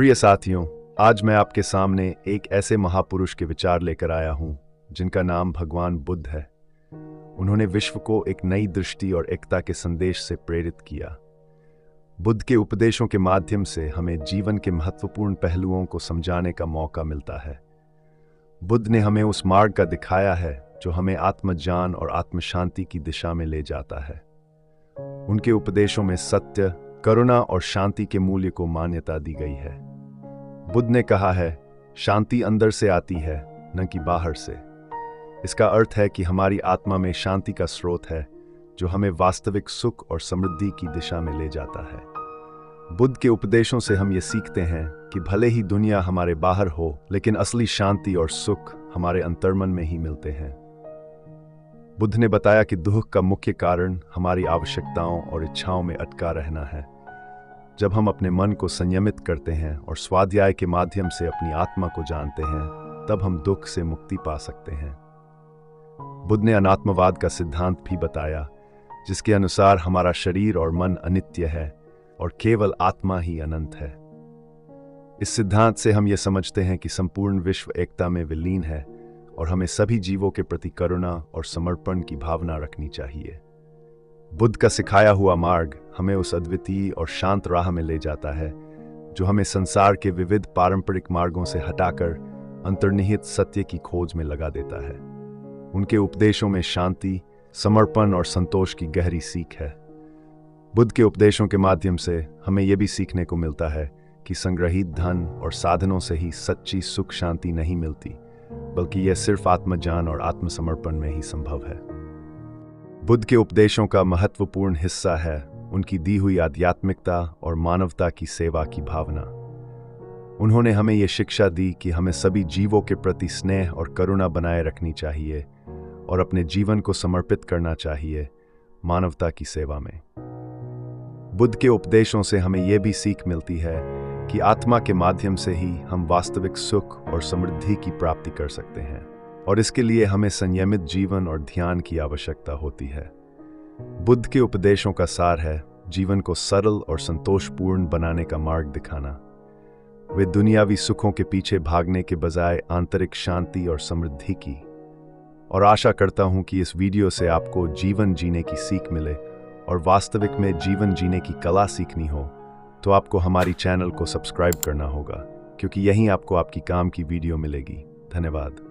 प्रिय साथियों, आज मैं आपके सामने एक ऐसे महापुरुष के विचार लेकर आया हूं जिनका नाम भगवान बुद्ध है। उन्होंने विश्व को एक नई दृष्टि और एकता के संदेश से प्रेरित किया। बुद्ध के उपदेशों के माध्यम से हमें जीवन के महत्वपूर्ण पहलुओं को समझाने का मौका मिलता है। बुद्ध ने हमें उस मार्ग का दिखाया है जो हमें आत्मज्ञान और आत्मशांति की दिशा में ले जाता है। उनके उपदेशों में सत्य, करुणा और शांति के मूल्य को मान्यता दी गई है। बुद्ध ने कहा है, शांति अंदर से आती है, न कि बाहर से। इसका अर्थ है कि हमारी आत्मा में शांति का स्रोत है जो हमें वास्तविक सुख और समृद्धि की दिशा में ले जाता है। बुद्ध के उपदेशों से हम ये सीखते हैं कि भले ही दुनिया हमारे बाहर हो, लेकिन असली शांति और सुख हमारे अंतर्मन में ही मिलते हैं। बुद्ध ने बताया कि दुख का मुख्य कारण हमारी आवश्यकताओं और इच्छाओं में अटका रहना है। जब हम अपने मन को संयमित करते हैं और स्वाध्याय के माध्यम से अपनी आत्मा को जानते हैं, तब हम दुख से मुक्ति पा सकते हैं। बुद्ध ने अनात्मवाद का सिद्धांत भी बताया, जिसके अनुसार हमारा शरीर और मन अनित्य है और केवल आत्मा ही अनंत है। इस सिद्धांत से हम ये समझते हैं कि संपूर्ण विश्व एकता में विलीन है और हमें सभी जीवों के प्रति करुणा और समर्पण की भावना रखनी चाहिए। बुद्ध का सिखाया हुआ मार्ग हमें उस अद्वितीय और शांत राह में ले जाता है जो हमें संसार के विविध पारंपरिक मार्गों से हटाकर अंतर्निहित सत्य की खोज में लगा देता है। उनके उपदेशों में शांति, समर्पण और संतोष की गहरी सीख है। बुद्ध के उपदेशों के माध्यम से हमें यह भी सीखने को मिलता है कि संग्रहित धन और साधनों से ही सच्ची सुख शांति नहीं मिलती, बल्कि यह सिर्फ आत्मज्ञान और आत्मसमर्पण में ही संभव है। बुद्ध के उपदेशों का महत्वपूर्ण हिस्सा है उनकी दी हुई आध्यात्मिकता और मानवता की सेवा की भावना। उन्होंने हमें यह शिक्षा दी कि हमें सभी जीवों के प्रति स्नेह और करुणा बनाए रखनी चाहिए और अपने जीवन को समर्पित करना चाहिए मानवता की सेवा में। बुद्ध के उपदेशों से हमें यह भी सीख मिलती है कि आत्मा के माध्यम से ही हम वास्तविक सुख और समृद्धि की प्राप्ति कर सकते हैं, और इसके लिए हमें संयमित जीवन और ध्यान की आवश्यकता होती है। बुद्ध के उपदेशों का सार है जीवन को सरल और संतोषपूर्ण बनाने का मार्ग दिखाना। वे दुनियावी सुखों के पीछे भागने के बजाय आंतरिक शांति और समृद्धि की। और आशा करता हूं कि इस वीडियो से आपको जीवन जीने की सीख मिले, और वास्तविक में जीवन जीने की कला सीखनी हो तो आपको हमारी चैनल को सब्सक्राइब करना होगा, क्योंकि यहीं आपको आपकी काम की वीडियो मिलेगी। धन्यवाद।